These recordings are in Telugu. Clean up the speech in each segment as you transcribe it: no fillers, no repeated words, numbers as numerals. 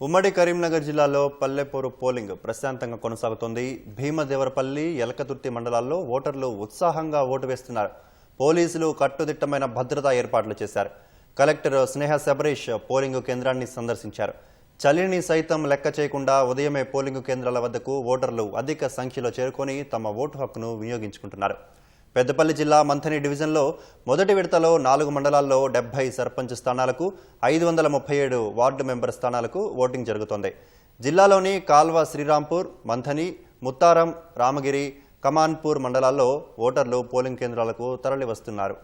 ఉమ్మడి కరీంనగర్ జిల్లాలో పల్లెపూరు పోలింగ్ ప్రశాంతంగా కొనసాగుతోంది. భీమదేవరపల్లి, ఎలకతుర్తి మండలాల్లో ఓటర్లు ఉత్సాహంగా ఓటు వేస్తున్నారు. పోలీసులు కట్టుదిట్టమైన భద్రతా ఏర్పాట్లు చేశారు. కలెక్టర్ స్నేహ శబరీష్ పోలింగ్ కేంద్రాన్ని సందర్శించారు. చలిని సైతం లెక్క చేయకుండా ఉదయమే పోలింగ్ కేంద్రాల వద్దకు ఓటర్లు అధిక సంఖ్యలో చేరుకొని తమ ఓటు హక్కును వినియోగించుకుంటున్నారు. పెద్దపల్లి జిల్లా మంథని డివిజన్లో మొదటి విడతలో 4 మండలాల్లో 70 సర్పంచ్ స్థానాలకు, 537 వార్డు మెంబర్ స్థానాలకు ఓటింగ్ జరుగుతోంది. జిల్లాలోని కాల్వ, శ్రీరాంపూర్, మంథని, ముత్తారం, రామగిరి, కమాన్పూర్ మండలాల్లో ఓటర్లు పోలింగ్ కేంద్రాలకు తరలివస్తున్నారు.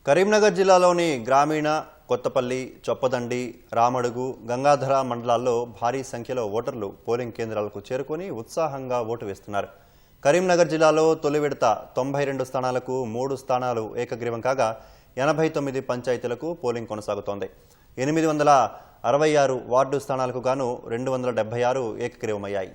కరీంనగర్ జిల్లాలోని గ్రామీణ, కొత్తపల్లి, చొప్పదండి, రామడుగు, గంగాధర మండలాల్లో భారీ సంఖ్యలో ఓటర్లు పోలింగ్ కేంద్రాలకు చేరుకొని ఉత్సాహంగా ఓటు వేస్తున్నారు. కరీంనగర్ జిల్లాలో తొలి విడత 92 స్థానాలకు 3 స్థానాలు ఏకగ్రీవం కాగా 89 పంచాయతీలకు పోలింగ్ కొనసాగుతోంది. 866 వార్డు స్థానాలకు గాను 276 ఏకగ్రీవమయ్యాయి.